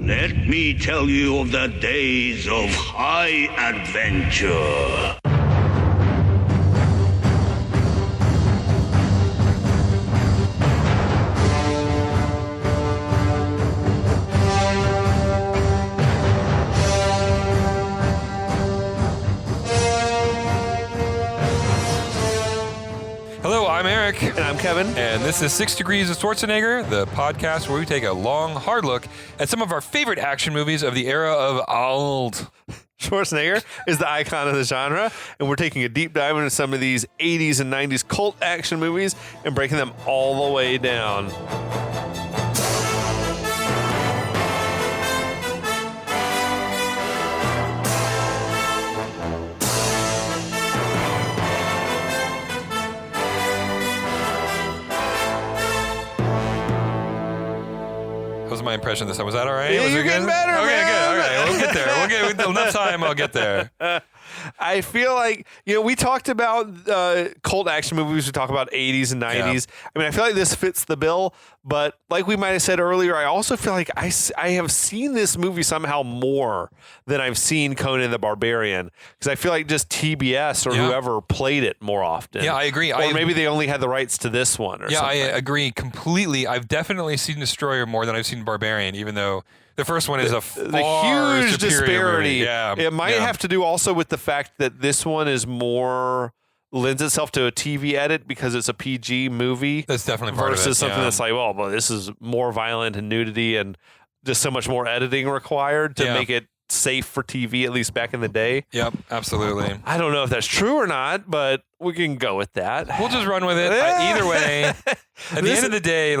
Let me tell you of the days of high adventure. Hello, I'm Eric. And I'm Kevin. And this is 6 Degrees of Schwarzenegger, the podcast where we take a long, hard look at some of our favorite action movies of the era of Arnold. Schwarzenegger is the icon of the genre, and we're taking a deep dive into some of these 80s and 90s cult action movies and breaking them all the way down. That was my impression this time. Was that all right? Yeah, was you're it good? getting better, Okay, man. good. All right, we'll get there. We'll get enough time. I'll get there. I feel like, we talked about cult action movies. We talk about 80s and 90s. Yeah. I mean, I feel like this fits the bill, but like we might have said earlier, I also feel like I have seen this movie somehow more than I've seen Conan the Barbarian, because I feel like just TBS or whoever played it more often. Yeah, I agree. Or maybe they only had the rights to this one or something. I agree completely. I've definitely seen Destroyer more than I've seen Barbarian, even though the first one is a far huge disparity. Movie. Yeah, it might have to do also with the fact that this one is more lends itself to a TV edit because it's a PG movie. That's definitely part of it. Versus something that's like, well, this is more violent and nudity and just so much more editing required to make it safe for TV, at least back in the day. Yep, absolutely. I don't know if that's true or not, but we can go with that. We'll just run with it. Either way, at the end of the day,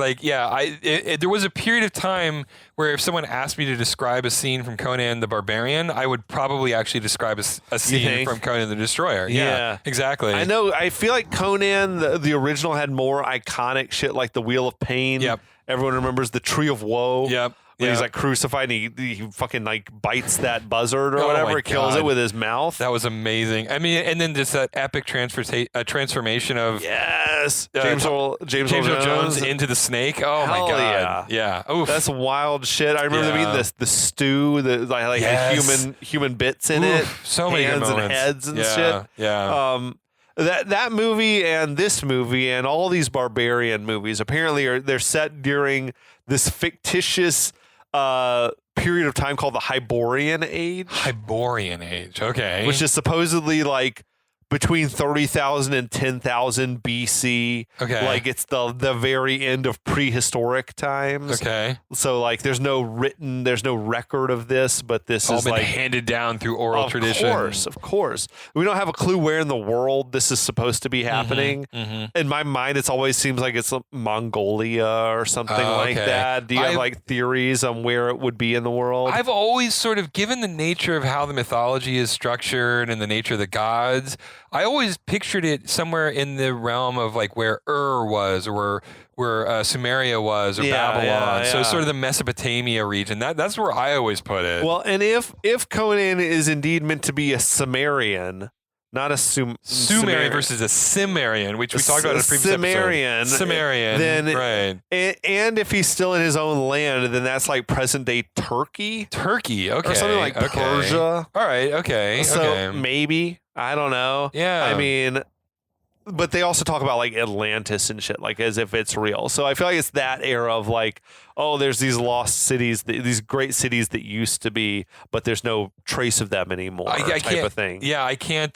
there was a period of time where if someone asked me to describe a scene from Conan the Barbarian, I would probably actually describe a scene from Conan the Destroyer. Yeah, exactly. I know. I feel like Conan, the original, had more iconic shit like the Wheel of Pain. Yep. Everyone remembers the Tree of Woe. Yep. When he's like crucified and he fucking like bites that buzzard or whatever, kills it with his mouth. That was amazing. I mean, and then just that epic transformation of James Earl Jones into the snake. Oh my god, yeah. Oof. That's wild shit. I remember there being the stew that had human bits in it, so many hands good moments. and heads and shit. Yeah. That movie and this movie and all these Barbarian movies apparently they're set during this fictitious period of time called the Hyborian Age. Hyborian Age, okay. Which is supposedly like between 30,000 and 10,000 BC. Okay. Like it's the very end of prehistoric times. Okay. So like there's no record of this, but this all is been like handed down through oral tradition. Of course. We don't have a clue where in the world this is supposed to be happening. Mm-hmm. In my mind, it always seems like it's Mongolia or something like that. Do you have like theories on where it would be in the world? I've always sort of, given the nature of how the mythology is structured and the nature of the gods, I always pictured it somewhere in the realm of like where was, or where Sumeria was, or Babylon. Yeah. So sort of the Mesopotamia region. That's where I always put it. Well, and if Conan is indeed meant to be a Sumerian, not a Sumerian versus a Cimmerian, which we talked about in a previous episode. Cimmerian, then right. And if he's still in his own land, then that's like present day Turkey. Okay. Or something like Persia. All right, okay. So maybe. I don't know. Yeah. I mean, but they also talk about like Atlantis and shit, like as if it's real. So I feel like it's that era of like, oh, there's these lost cities, these great cities that used to be, but there's no trace of them anymore, type of thing. Yeah, I can't.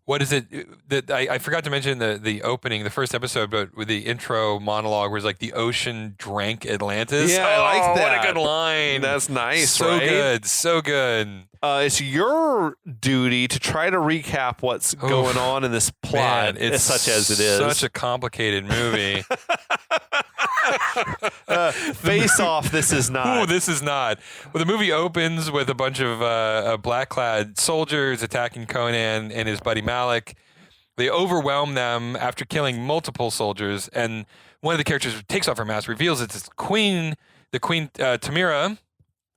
What is it? That I forgot to mention the opening, the first episode, but with the intro monologue was like the ocean drank Atlantis. Yeah, I like that. What a good line. That's nice. So right? good. So good. It's your duty to try to recap what's going on in this plot, it's such as it is. Such a complicated movie. Face Off, this is not. Ooh, this is not. Well, the movie opens with a bunch of black-clad soldiers attacking Conan and his buddy Malik. They overwhelm them after killing multiple soldiers, and one of the characters takes off her mask, reveals it's the queen Tamira.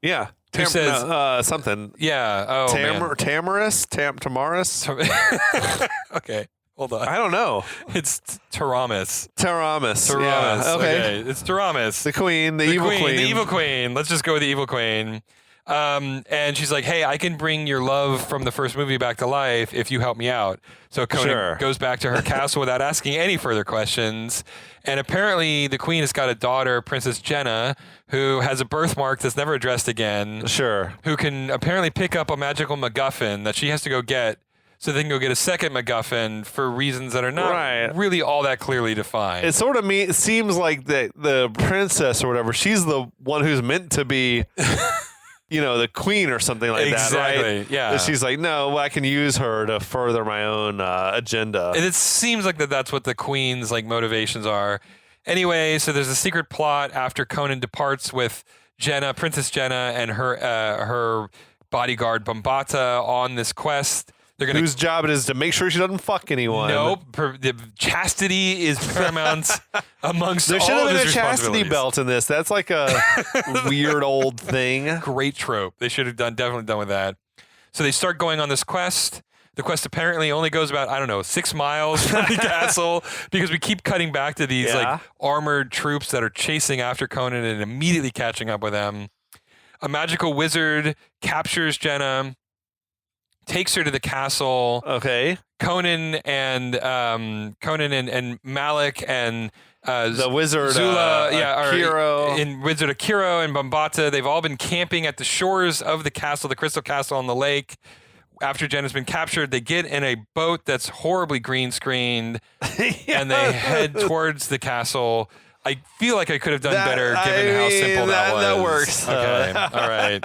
Yeah. Who says something? Yeah. Oh, Tamaris? Tamaris? Okay. Hold on. I don't know. It's Taramis. Taramis. Taramis. Yeah, okay. It's Taramis. The queen, the evil queen. The evil queen. Let's just go with the evil queen. And she's like, hey, I can bring your love from the first movie back to life if you help me out. So Conan goes back to her castle without asking any further questions. And apparently the queen has got a daughter, Princess Jenna, who has a birthmark that's never addressed again. Sure. Who can apparently pick up a magical MacGuffin that she has to go get so they can go get a second MacGuffin for reasons that are not really all that clearly defined. It sort of it seems like the princess or whatever, she's the one who's meant to be... the queen or something like that, right? Exactly, yeah. And she's like, no, I can use her to further my own agenda. And it seems like that's what the queen's motivations are. Anyway, so there's a secret plot after Conan departs with Princess Jenna, and her bodyguard Bombata on this quest. Whose job it is to make sure she doesn't fuck anyone. Nope. The chastity is paramount amongst all of his responsibilities. There should have been a chastity belt in this. That's like a weird old thing. Great trope. They should have definitely done with that. So they start going on this quest. The quest apparently only goes about, 6 miles from the castle because we keep cutting back to these armored troops that are chasing after Conan and immediately catching up with them. A magical wizard captures Jenna, takes her to the castle. Okay. Conan and Malik and the wizard Zula, Akiro. and Wizard Akiro and Bombata. They've all been camping at the shores of the castle, the Crystal Castle on the lake. After Jenna's been captured, they get in a boat that's horribly green screened, and they head towards the castle. I feel like I could have done better given how simple that was. That works. Okay. All right.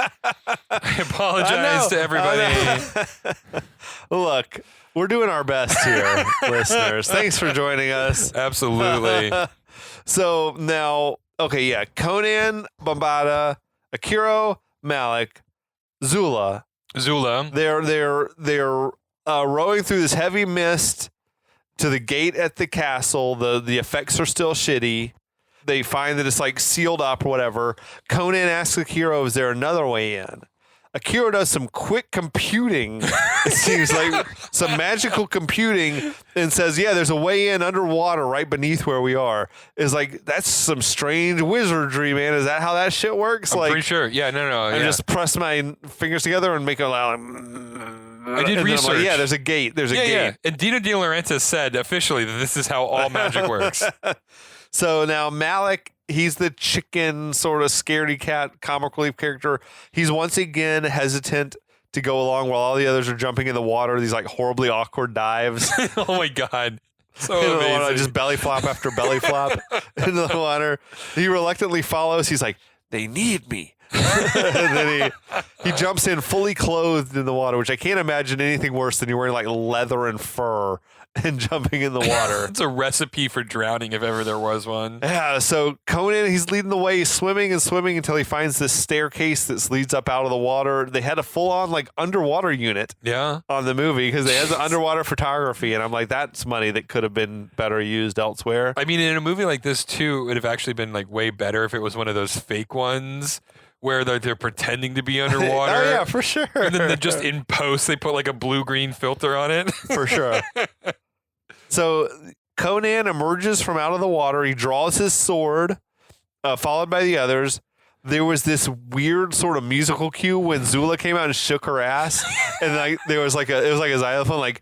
I apologize to everybody. Look, we're doing our best here, listeners. Thanks for joining us. Absolutely. So now, Conan, Bombata, Akiro, Malik, Zula. They're rowing through this heavy mist to the gate at the castle. The effects are still shitty. They find that it's sealed up or whatever. Conan asks Akiro, is there another way in? Akiro does some quick computing. It seems like some magical computing and says, yeah, there's a way in underwater right beneath where we are. Is that's some strange wizardry, man. Is that how that shit works? I'm pretty sure. Yeah, no. I just press my fingers together and make a loud. I did research. There's a gate. There's a gate. Yeah. And Dino De Laurentiis said officially that this is how all magic works. So now Malik, he's the chicken sort of scaredy cat comic relief character. He's once again hesitant to go along while all the others are jumping in the water. These horribly awkward dives. Oh my God. So amazing. Just belly flop after belly flop into the water. He reluctantly follows. He's like, they need me. And then he jumps in fully clothed in the water, which I can't imagine anything worse than you wearing leather and fur and jumping in the water. It's a recipe for drowning if ever there was one. Yeah, so Conan, he's leading the way, swimming and swimming until he finds this staircase that leads up out of the water. They had a full-on underwater unit on the movie because they had the underwater photography, and I'm like, that's money that could have been better used elsewhere. I mean, in a movie like this too, it would have actually been way better if it was one of those fake ones where they're pretending to be underwater. Oh yeah, for sure. And then just in post, they put a blue-green filter on it. For sure. So Conan emerges from out of the water. He draws his sword, followed by the others. There was this weird sort of musical cue when Zula came out and shook her ass, and there was it was like a xylophone,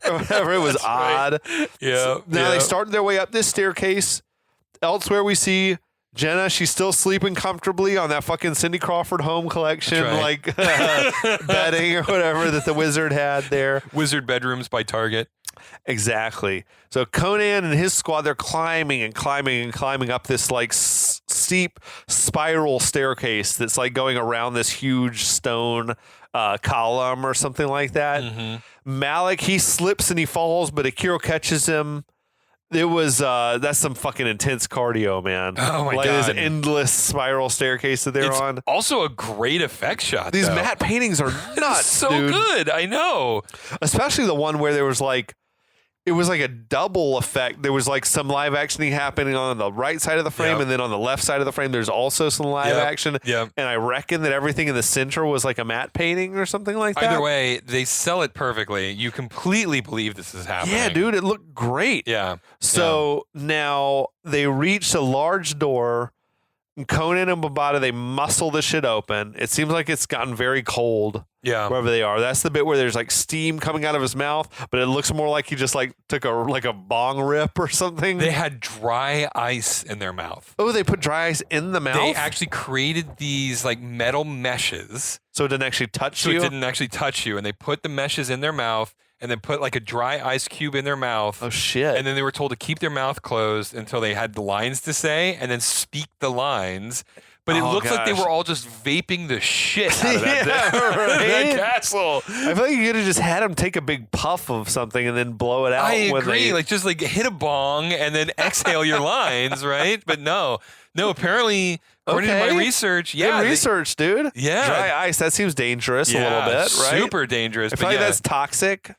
or whatever. It was odd. Right. Yeah. So now they started their way up this staircase. Elsewhere, we see Jenna. She's still sleeping comfortably on that fucking Cindy Crawford home collection, bedding or whatever that the wizard had there. Wizard bedrooms by Target. Exactly. So Conan and his squad, they're climbing and climbing and climbing up this steep spiral staircase that's going around this huge stone column or something like that. Mm-hmm. Malik, he slips and he falls, but Akiro catches him. It was that's some fucking intense cardio, man. Oh my God. This endless spiral staircase that they're on. Also a great effect shot. These matte paintings are nuts. So dude. good. I know. Especially the one where there was it was like a double effect. There was like some live actioning happening on the right side of the frame, Yep. and then on the left side of the frame, there's also some live action. Yep. And I reckon that everything in the center was like a matte painting or something like that. Either way, they sell it perfectly. You completely believe this is happening. Yeah, dude, it looked great. Yeah. So now they reach a large door. And Conan and Bombada, they muscle the shit open. It seems like it's gotten very cold Yeah. wherever they are. That's the bit where there's like steam coming out of his mouth, but it looks more like he just like took a bong rip or something. They had dry ice in their mouth. Oh, they put dry ice in the mouth? They actually created these like metal meshes So it didn't actually touch so you? it didn't actually touch you. And they put the meshes in their mouth and then put like a dry ice cube in their mouth. Oh, shit. And then they were told to keep their mouth closed until they had the lines to say and then speak the lines. But it Oh, looks like they gosh. were all just vaping the shit out of that, Yeah, right? that castle. I feel like you could have just had him take a big puff of something and then blow it out. I when agree. they- Like just like hit a bong and then exhale your lines, right? But no. Apparently, according to Okay. my research, Good yeah, research, dude. Yeah. Dry ice, that seems dangerous yeah, a little bit, right? super dangerous. I But feel like yeah. that's toxic.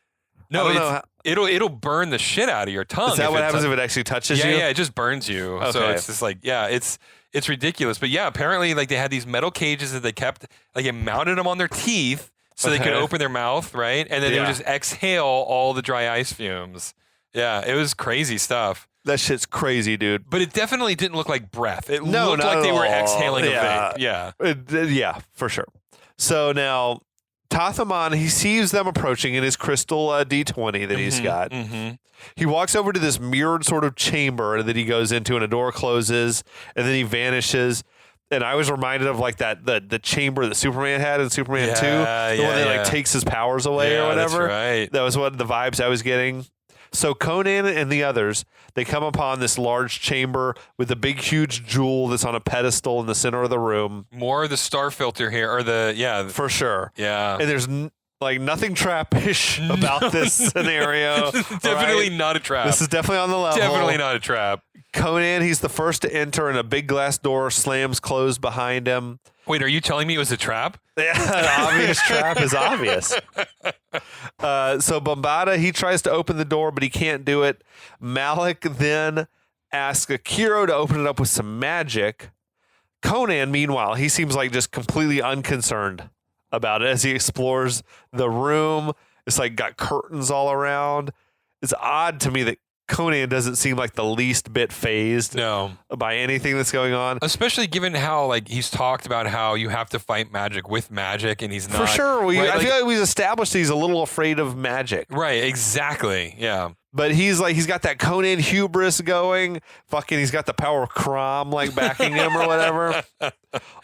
No, I don't know it'll burn the shit out of your tongue. Is that if what it happens tou- if it actually touches Yeah, you? yeah, it just burns you. So Okay. it's just like, yeah, it's ridiculous. But yeah, apparently, like they had these metal cages that they kept, like it mounted them on their teeth so they could Okay. open their mouth, right? And then they Yeah. would just exhale all the dry ice fumes. Yeah, it was crazy stuff. That shit's crazy, dude. But it definitely didn't look like breath. It No, looked not like they at were all. exhaling Yeah. a vape. Yeah. Yeah, for sure. So now Tathaman, he sees them approaching in his crystal D20 that he's got. Mm-hmm. He walks over to this mirrored sort of chamber that he goes into, and a door closes, and then he vanishes. And I was reminded of like that the chamber that Superman had in Superman 2, the one that like takes his powers away or whatever. That's right. That was what the vibes I was getting. So Conan and the others, they come upon this large chamber with a big, huge jewel that's on a pedestal in the center of the room. More of the star filter here, or the For sure. yeah. And there's like nothing trappish about this scenario. Definitely right? not a trap. This is definitely on the level. Definitely not a trap. Conan, he's the first to enter, and a big glass door slams closed behind him. Wait, are you telling me it was a trap? Yeah, an obvious trap is obvious. So Bombada, he tries to open the door, but he can't do it. Malik then asks Akiro to open it up with some magic. Conan, meanwhile, he seems like just completely unconcerned about it as he explores the room. It's like got curtains all around. It's odd to me that Conan doesn't seem like the least bit phased No. by anything that's going on. Especially given how like he's talked about how you have to fight magic with magic and he's not. For sure. Right, I like- feel like we've established that he's a little afraid of magic. Right, exactly. Yeah. But he's got that Conan hubris going. Fucking, he's got the power of Crom like backing him or whatever.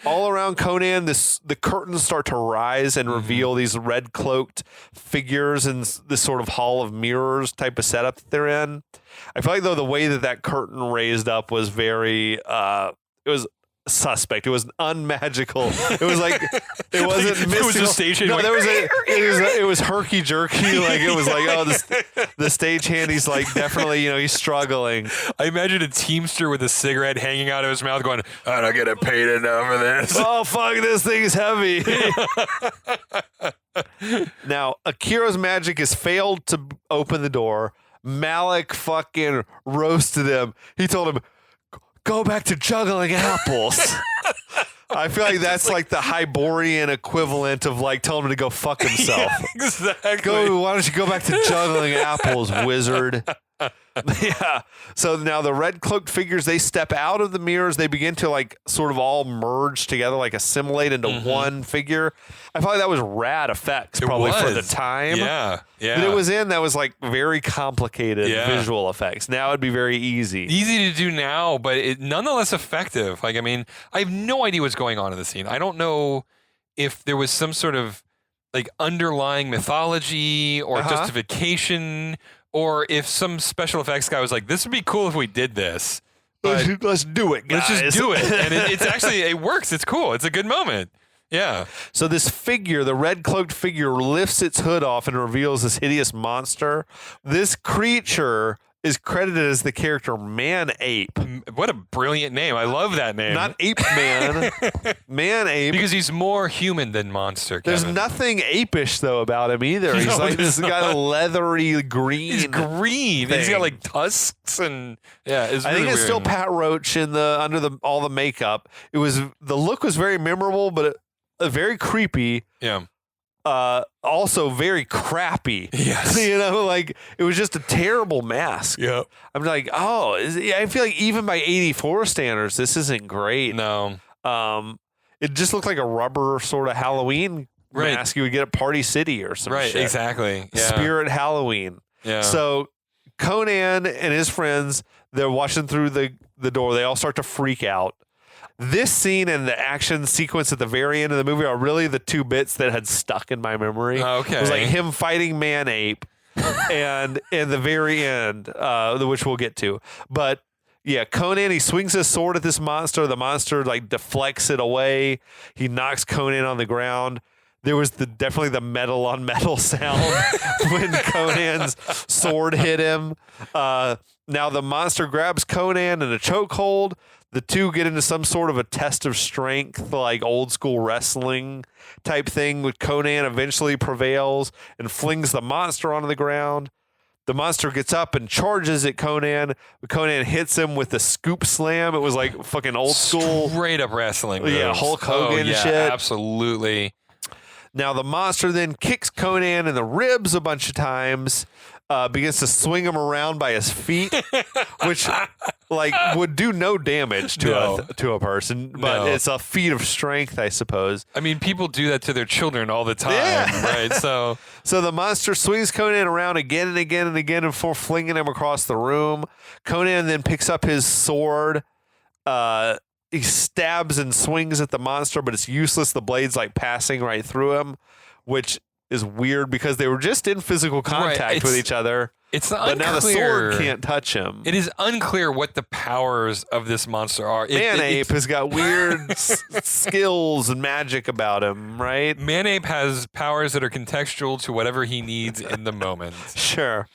All around Conan, the curtains start to rise and reveal these red cloaked figures in this sort of hall of mirrors type of setup that they're in. I feel like though the way that curtain raised up was very it was suspect. It was unmagical. It was like it wasn't There was a mystical. stagehand No, going, it was herky jerky. Like it was like, oh, the stagehand. He's like definitely, he's struggling. I imagine a teamster with a cigarette hanging out of his mouth going, I don't get paid enough for this. Oh fuck, this thing's heavy. Now Akiro's magic has failed to open the door. Malik fucking roasted him. He told him, go back to juggling apples. I feel like that's like the Hyborian equivalent of like telling him to go fuck himself. Exactly. Why don't you go back to juggling apples, wizard? Yeah. So now the red cloaked figures, they step out of the mirrors. They begin to like sort of all merge together, like assimilate into one figure. I felt like that was rad effects, probably for the time. Yeah. Yeah. That it was in, that was like very complicated Yeah. visual effects. Now it'd be very easy. Easy to do now, but it nonetheless effective. Like, I mean, I have no idea what's going on in the scene. I don't know if there was some sort of like underlying mythology or justification, or if some special effects guy was like, this would be cool if we did this. But Let's do it, guys. let's just do it. And it's actually, it works. It's cool. It's a good moment. Yeah. So this figure, the red cloaked figure, lifts its hood off and reveals this hideous monster. This creature is credited as the character Man Ape. What a brilliant name. I love that name. Not Ape Man. Man Ape. Because he's more human than monster, There's Kevin. nothing apish, though, about him either. He's No, like this got a leathery green. He's green. And he's got thing. like tusks and it's I really think it's still weird. Pat Roach under all the makeup. The look was very memorable, but very creepy. Yeah. Also very crappy. Yes. Like it was just a terrible mask. Yeah. I'm like, I feel like even by 84 standards, this isn't great. No. It just looked like a rubber sort of Halloween Right. mask you would get at Party City or some Right. shit. Exactly. Yeah. Spirit Halloween. Yeah. So Conan and his friends, they're watching through the door. They all start to freak out. This scene and the action sequence at the very end of the movie are really the two bits that had stuck in my memory. Okay. It was like him fighting Man Ape and in the very end, which we'll get to. But yeah, Conan, he swings his sword at this monster. The monster like deflects it away. He knocks Conan on the ground. There was definitely the metal on metal sound when Conan's sword hit him. Now the monster grabs Conan in a chokehold. The two get into some sort of a test of strength, like old school wrestling type thing, with Conan eventually prevails and flings the monster onto the ground. The monster gets up and charges at Conan. Conan hits him with a scoop slam. It was like fucking old school. Straight up wrestling moves. Yeah, Hulk Hogan yeah, shit. Absolutely. Now the monster then kicks Conan in the ribs a bunch of times, begins to swing him around by his feet, which like would do no damage to a person, but No. it's a feat of strength, I suppose. I mean, people do that to their children all the time, Yeah. right? So So the monster swings Conan around again and again and again before flinging him across the room. Conan then picks up his sword. He stabs and swings at the monster, but it's useless. The blade's like passing right through him, which is weird because they were just in physical contact with each other. it's But unclear. now the sword can't touch him. It is unclear what the powers of this monster are. Man Ape has got weird skills and magic about him, right? Man Ape has powers that are contextual to whatever he needs in the moment. Sure.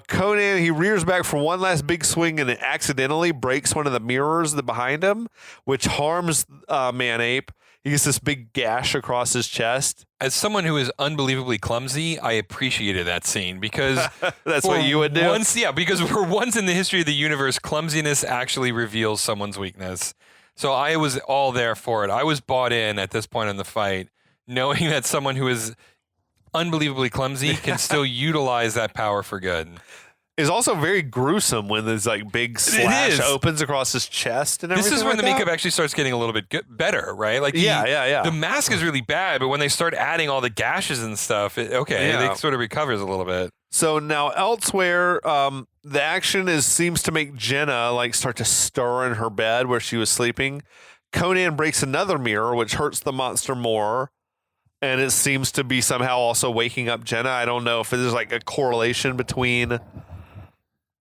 Conan, he rears back for one last big swing and it accidentally breaks one of the mirrors behind him, which harms Man Ape. He gets this big gash across his chest. As someone who is unbelievably clumsy, I appreciated that scene because That's for what you would do? Because for once in the history of the universe, clumsiness actually reveals someone's weakness. So I was all there for it. I was bought in at this point in the fight, knowing that someone who is unbelievably clumsy can still utilize that power for good. It's also very gruesome when this like big slash is. opens across his chest and everything. This is when like the that. makeup actually starts getting a little bit better, right? Like Yeah. The mask is really bad, but when they start adding all the gashes and stuff, it sort of recovers a little bit. So now elsewhere, the action seems to make Jenna like start to stir in her bed where she was sleeping. Conan breaks another mirror, which hurts the monster more. And it seems to be somehow also waking up Jenna. I don't know if there's like a correlation between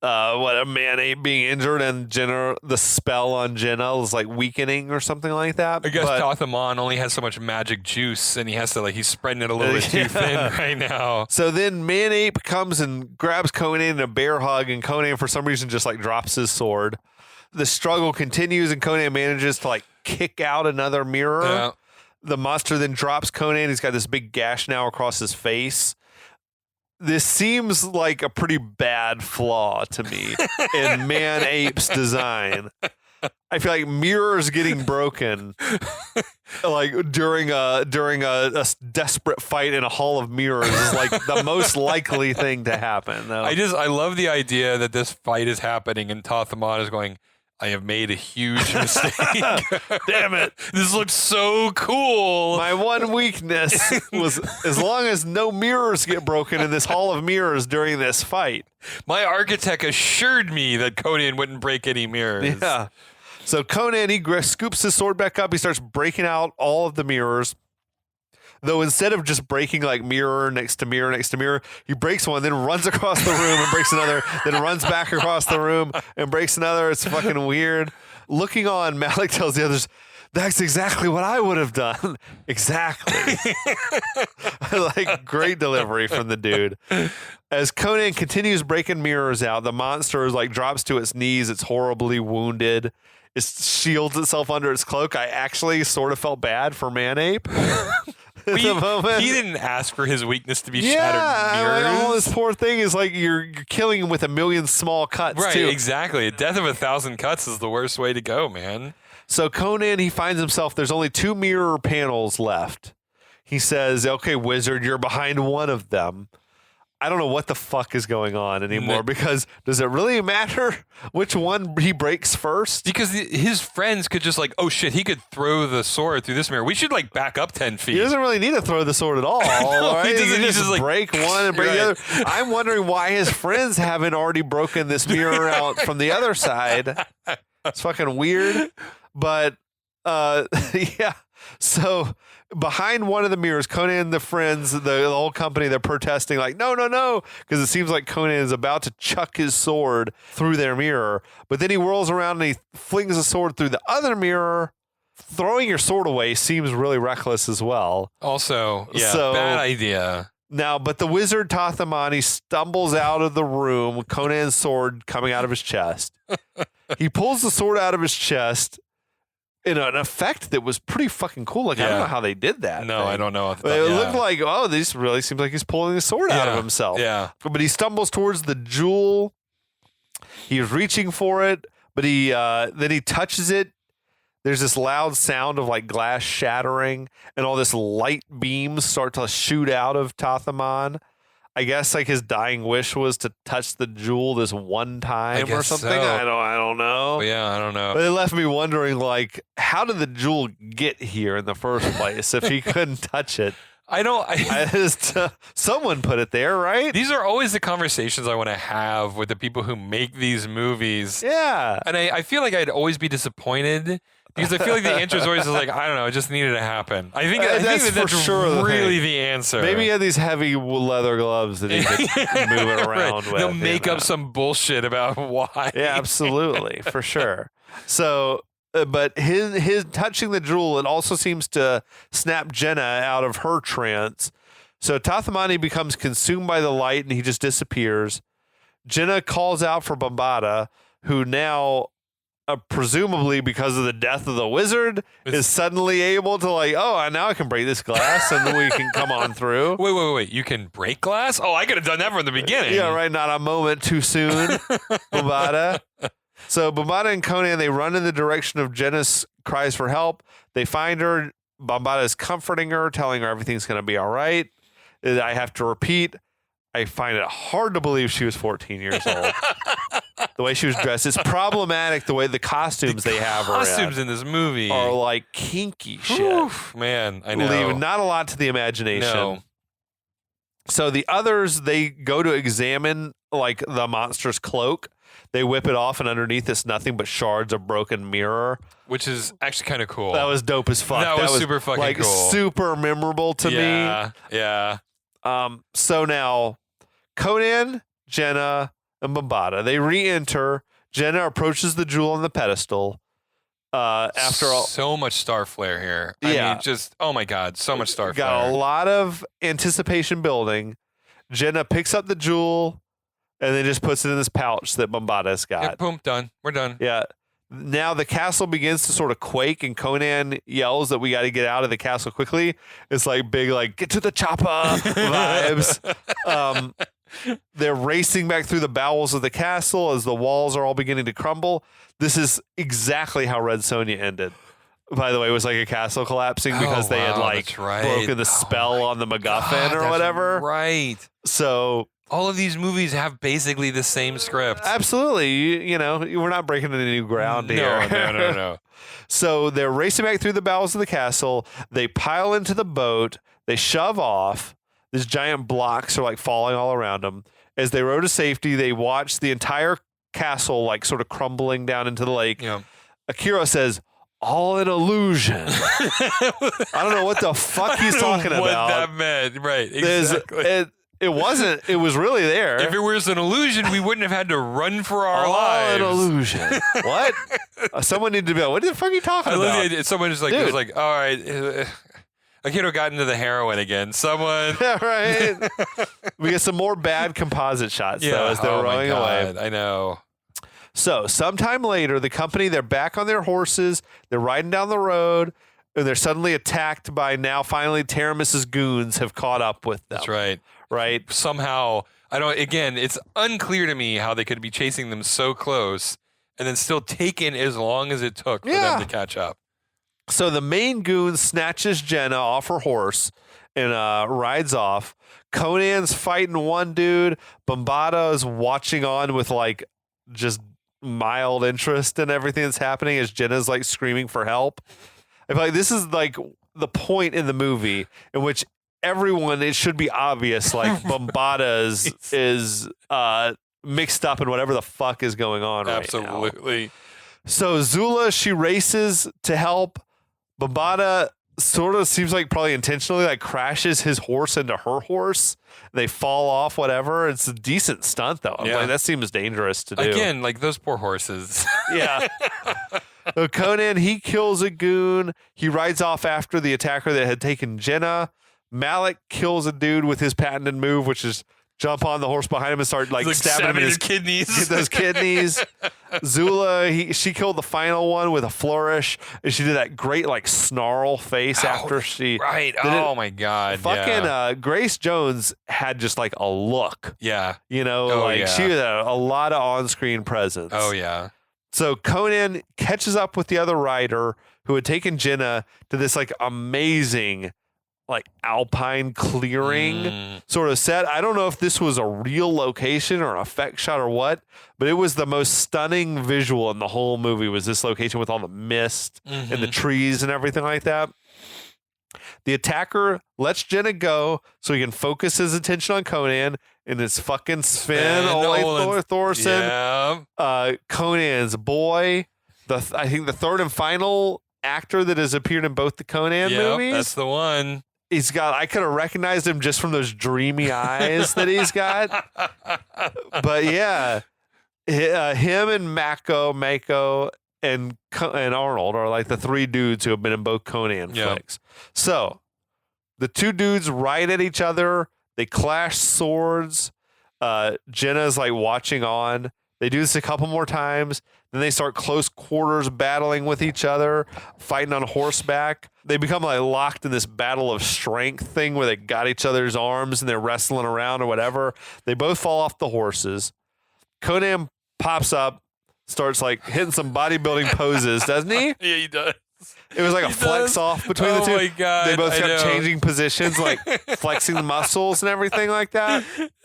a Man Ape being injured and Jenna, the spell on Jenna is like weakening or something like that. I guess But Tathamon only has so much magic juice, and he has to he's spreading it a little bit too thin right now. so then Man Ape comes and grabs Conan in a bear hug, and Conan for some reason just like drops his sword. The struggle continues, and Conan manages to like kick out another mirror. Yeah. The monster then drops Conan. He's got this big gash now across his face. This seems like a pretty bad flaw to me in Man Ape's design. I feel like mirrors getting broken, like during a desperate fight in a hall of mirrors, is like the most likely thing to happen. Though. I love the idea that this fight is happening, and Tathamon is going, I have made a huge mistake. Damn it. This looks so cool. My one weakness was as long as no mirrors get broken in this hall of mirrors during this fight. My architect assured me that Conan wouldn't break any mirrors. Yeah. So Conan, he scoops his sword back up. He starts breaking out all of the mirrors. Though instead of just breaking like mirror next to mirror next to mirror, he breaks one, then runs across the room and breaks another, then runs back across the room and breaks another. It's fucking weird. Looking on, Malik tells the others, That's exactly what I would have done. Exactly. Like, great delivery from the dude. As Conan continues breaking mirrors out, the monster is like drops to its knees. It's horribly wounded. It shields itself under its cloak. I actually sort of felt bad for Manape. At the moment. He didn't ask for his weakness to be shattered mirrors. Like, all this poor thing is like you're killing him with a million small cuts, right, too. exactly. A death of 1,000 cuts is the worst way to go, man. So Conan, he finds himself, there's only 2 mirror panels left. He says, okay, wizard, you're behind one of them. I don't know what the fuck is going on anymore because does it really matter which one he breaks first? Because his friends could just like, oh shit, he could throw the sword through this mirror. We should like back up 10 feet. He doesn't really need to throw the sword at all. No, right? he doesn't. He just like, break one and break the other. I'm wondering why his friends haven't already broken this mirror out from the other side. It's fucking weird. But yeah. So behind one of the mirrors, Conan and the friends, the whole company, they're protesting like, no, because it seems like Conan is about to chuck his sword through their mirror. But then he whirls around and he flings the sword through the other mirror. Throwing your sword away seems really reckless as well. Also, bad idea. Now, but the wizard Tathamani stumbles out of the room with Conan's sword coming out of his chest. He pulls the sword out of his chest in an effect that was pretty fucking cool. Like, I don't know how they did that. No, I don't know. It looked like, this really seems like he's pulling the sword out of himself. Yeah. But he stumbles towards the jewel. He's reaching for it, but then he touches it. There's this loud sound of like glass shattering, and all this light beams start to shoot out of Tathaman. I guess like his dying wish was to touch the jewel this one time or something. So. I don't know. Yeah, I don't know. But it left me wondering, like, how did the jewel get here in the first place if he couldn't touch it? Someone put it there, right? These are always the conversations I want to have with the people who make these movies. Yeah. And I feel like I'd always be disappointed because I feel like the answer is always just like, I don't know, it just needed to happen. I think that's sure really the answer. Maybe he had these heavy leather gloves that he could move it around with. They'll make up some bullshit about why. Yeah, absolutely, for sure. So, but his touching the jewel, it also seems to snap Jenna out of her trance. So Tathamani becomes consumed by the light and he just disappears. Jenna calls out for Bambata, who now, presumably because of the death of the wizard, is suddenly able to like, now I can break this glass and then we can come on through. Wait. You can break glass? Oh, I could have done that from the beginning. Yeah, right. Not a moment too soon, Bambata. So Bambata and Conan, they run in the direction of Jenna's cries for help. They find her. Bambata is comforting her, telling her everything's going to be all right. I have to repeat, I find it hard to believe she was 14 years old. The way she was dressed. It's problematic the way the costumes they have her in. Costumes in this movie are like kinky shit. Oof, man, I know. Leave not a lot to the imagination. No. So the others, they go to examine like the monster's cloak. They whip it off, and underneath it's nothing but shards of broken mirror. Which is actually kind of cool. That was dope as fuck. That was super fucking like, cool. Super memorable to me. Yeah. So now, Conan, Jenna, and Bambata, they re-enter. Jenna approaches the jewel on the pedestal. After all, so much star flare here. I mean, just, oh my God, so much star flare. Got a lot of anticipation building. Jenna picks up the jewel and then just puts it in this pouch that Bambata's got. Yeah, boom, done. We're done. Yeah. Now the castle begins to sort of quake, and Conan yells that we got to get out of the castle quickly. It's like big, like, get to the chopper vibes. They're racing back through the bowels of the castle as the walls are all beginning to crumble. This is exactly how Red Sonja ended. By the way, it was like a castle collapsing because they had like broken the spell on the MacGuffin or whatever. Right. So all of these movies have basically the same script. Absolutely. You know, we're not breaking any new ground here. No. So they're racing back through the bowels of the castle. They pile into the boat. They shove off. These giant blocks are like falling all around them. As they row to safety, they watch the entire castle like sort of crumbling down into the lake. Yeah. Akira says, all an illusion. I don't know what the fuck he's talking about. What that meant. Right. Exactly. It wasn't. It was really there. If it was an illusion, we wouldn't have had to run for our lives. An illusion. What? Someone needed to be like, what the fuck are you talking I about? love the idea. Someone just like Dude. was like, all right, a kid who got into the heroin again. Someone. Right. We get some more bad composite shots though as they're rowing away. I know. So sometime later, the company, they're back on their horses. They're riding down the road. And they're suddenly attacked by now finally Taramis's goons have caught up with them. That's right. Right? Somehow, again, it's unclear to me how they could be chasing them so close and then still taking as long as it took for them to catch up. So the main goon snatches Jenna off her horse and rides off. Conan's fighting one dude. Bombada is watching on with like just mild interest in everything that's happening as Jenna's like screaming for help. I feel like this is like the point in the movie in which everyone, it should be obvious, like Bombada is mixed up in whatever the fuck is going on right now. Absolutely. So Zula, she races to help. Bombada sort of seems like probably intentionally like crashes his horse into her horse. They fall off, whatever. It's a decent stunt though. I'm like, that seems dangerous to do. Again, like those poor horses. Yeah. So Conan, he kills a goon. He rides off after the attacker that had taken Jenna. Malik kills a dude with his patented move, which is jump on the horse behind him and start like stabbing him in his kidneys. Get those kidneys. Zula, she killed the final one with a flourish, and she did that great like snarl face after she. Right. Oh my God. Fucking Grace Jones had just like a look. Yeah. You know, she had a lot of on-screen presence. Oh yeah. So Conan catches up with the other rider who had taken Jenna to this like amazing like alpine clearing sort of set. I don't know if this was a real location or an effect shot or what, but it was the most stunning visual in the whole movie was this location with all the mist and the trees and everything like that. The attacker lets Jenna go so he can focus his attention on Conan and his fucking Sven Ole Thorson. Yeah. Conan's boy. I think the third and final actor that has appeared in both the Conan movies. That's the one. He's got, I could have recognized him just from those dreamy eyes that he's got. But yeah, him and Mako, and Arnold are like the three dudes who have been in both Conan flicks. So the two dudes ride at each other. They clash swords. Jenna's like watching on. They do this a couple more times. Then they start close quarters battling with each other, fighting on horseback. They become like locked in this battle of strength thing where they got each other's arms and they're wrestling around or whatever. They both fall off the horses. Conan pops up, starts like hitting some bodybuilding poses, doesn't he? Yeah, he does. It was like a flex off between the two. Oh my God. They both kept changing positions, like flexing the muscles and everything like that.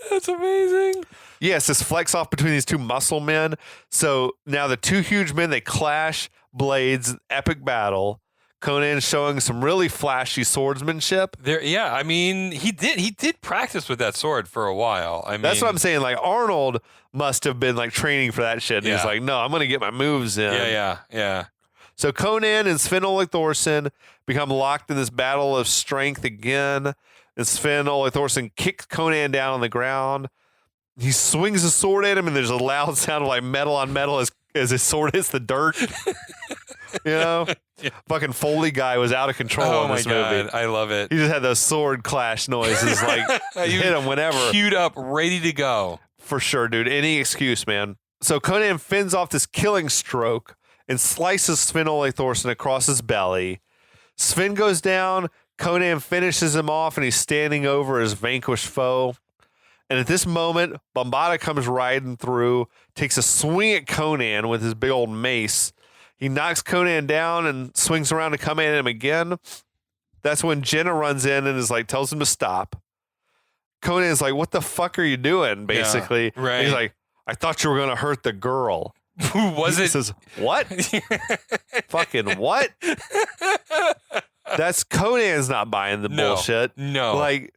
That's amazing. Yes, this flex off between these two muscle men. So now the two huge men, they clash blades, epic battle. Conan showing some really flashy swordsmanship. I mean, he did practice with that sword for a while. I mean, that's what I'm saying. Like Arnold must have been like training for that shit. And he's like, no, I'm going to get my moves in. Yeah. So Conan and Sven Ole Thorson become locked in this battle of strength again. And Sven Ole Thorson kicks Conan down on the ground. He swings a sword at him, and there's a loud sound of like metal on metal as his sword hits the dirt. You know? Fucking Foley guy was out of control in this movie. I love it. He just had those sword clash noises, like hit him whenever. Queued up, ready to go. For sure, dude. Any excuse, man. So Conan fends off this killing stroke and slices Sven Ole Thorson across his belly. Sven goes down. Conan finishes him off, and he's standing over his vanquished foe. And at this moment, Bombada comes riding through, takes a swing at Conan with his big old mace. He knocks Conan down and swings around to come at him again. That's when Jenna runs in and is like, tells him to stop. Conan's like, what the fuck are you doing, basically? Yeah, right. And he's like, I thought you were going to hurt the girl. Who was it? He says, what? Fucking what? That's Conan's not buying the bullshit. No. Like,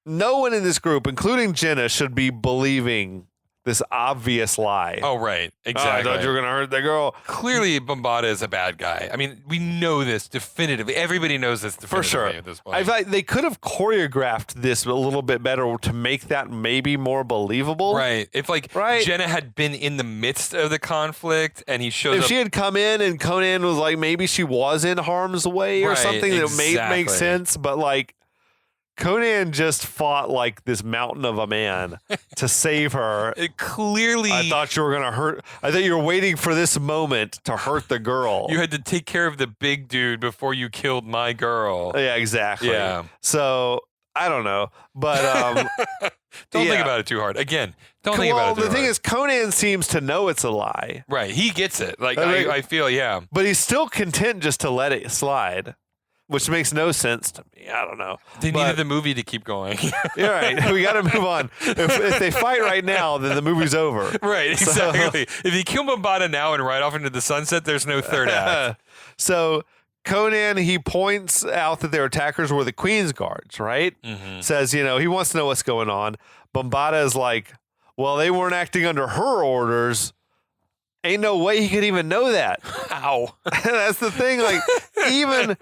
no one in this group, including Jenna, should be believing this obvious lie. Oh, right. I Exactly. thought you were going to hurt the girl. Clearly, Bombada is a bad guy. I mean, we know this definitively. Everybody knows this definitively For sure. at this point. I feel like they could have choreographed this a little bit better to make that maybe more believable. Right. If Right. Jenna had been in the midst of the conflict and he shows If up. she had come in and Conan was like, maybe she was in harm's way or Right, something that made make exactly. sense, but like Conan just fought like this mountain of a man to save her. It clearly, I thought you were gonna hurt. I thought you were waiting for this moment to hurt the girl. you had to take care of the big dude before you killed my girl. Yeah, exactly. Yeah. So I don't know, but Don't yeah. think about it too hard. Again, don't think well, about it too the thing hard. is, Conan seems to know it's a lie, Right. He gets it. Like, I mean- I feel, yeah. but he's still content just to let it slide, which makes no sense to me. I don't know. They But- needed the movie to keep going. You're right. We got to move on. If they fight right now, then the movie's over. Right, So- exactly. If you kill Bombada now and ride off into the sunset, there's no third act. So Conan, he points out that their attackers were the Queen's guards, right? Mhm. Says, he wants to know what's going on. Bombada is like, well, they weren't acting under her orders. Ain't no way he could even know that. Ow. That's the thing. Like, even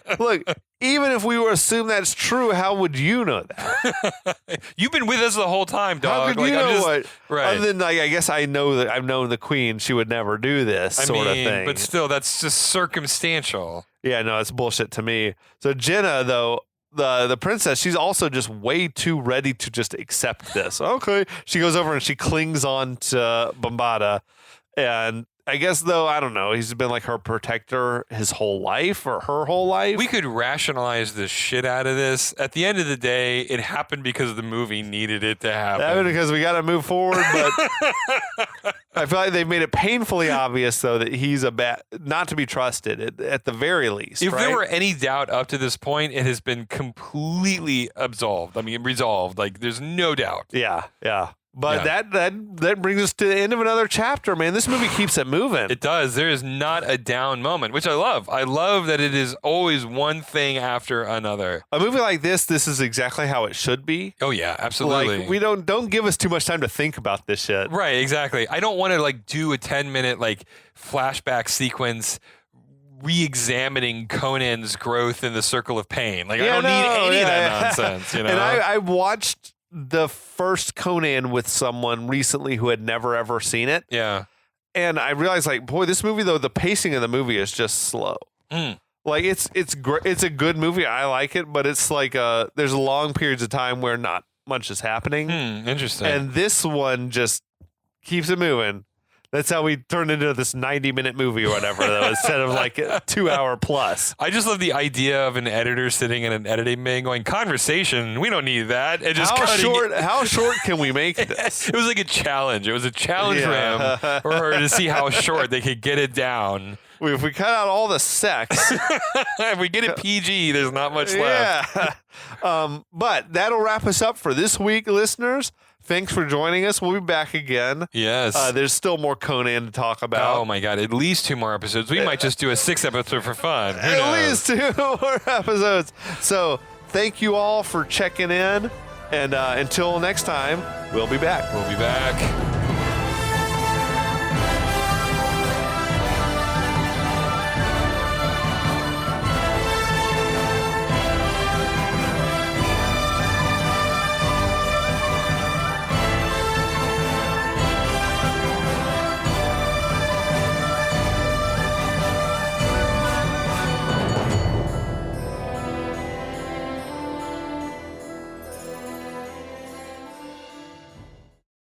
if we were to assume that's true, how would you know that? You've been with us the whole time, dog. How could Like, you I'm know just- what? Right. Other than, like, I guess I know that I've known the Queen. She would never do this sort of thing. But still, that's just circumstantial. Yeah, no, it's bullshit to me. So Jenna, though, the princess, she's also just way too ready to just accept this. Okay. She goes over and she clings on to Bombada. And I guess, though, I don't know, he's been like her protector his whole life or her whole life. We could rationalize the shit out of this. At the end of the day, it happened because the movie needed it to happen. Because we got to move forward, but I feel like they've made it painfully obvious, though, that he's not to be trusted at the very least. If right? there were any doubt up to this point, it has been completely absolved. I mean, resolved. Like, there's no doubt. Yeah. But Yeah. that brings us to the end of another chapter, man. This movie keeps it moving. It does. There is not a down moment, which I love. I love that it is always one thing after another. A movie like this is exactly how it should be. Oh yeah, absolutely. Like, we don't give us too much time to think about this shit. Right, exactly. I don't want to do a 10-minute flashback sequence re-examining Conan's growth in the circle of pain. Like, I don't need any of that nonsense, you know? And I watched the first Conan with someone recently who had never ever seen it. Yeah. And I realized, boy, this movie, though, the pacing of the movie is just slow. Mm. Like, it's great. It's a good movie. I like it, but it's there's long periods of time where not much is happening. Interesting. And this one just keeps it moving. That's how we turned into this 90-minute movie or whatever, though, instead of a 2 hour plus. I just love the idea of an editor sitting in an editing bay going, conversation, we don't need that. And just cutting it. How short can we make this? It was like a challenge. It was a challenge for him or her to see how short they could get it down. If we cut out all the sex, If we get it PG, there's not much left. yeah. But that'll wrap us up for this week, listeners. Thanks for joining us. We'll be back again. Yes. There's still more Conan to talk about. Oh my God! At least 2 more episodes. We might just do a 6th episode for fun. Who At knows? least 2 more episodes. So thank you all for checking in. And until next time, we'll be back. We'll be back.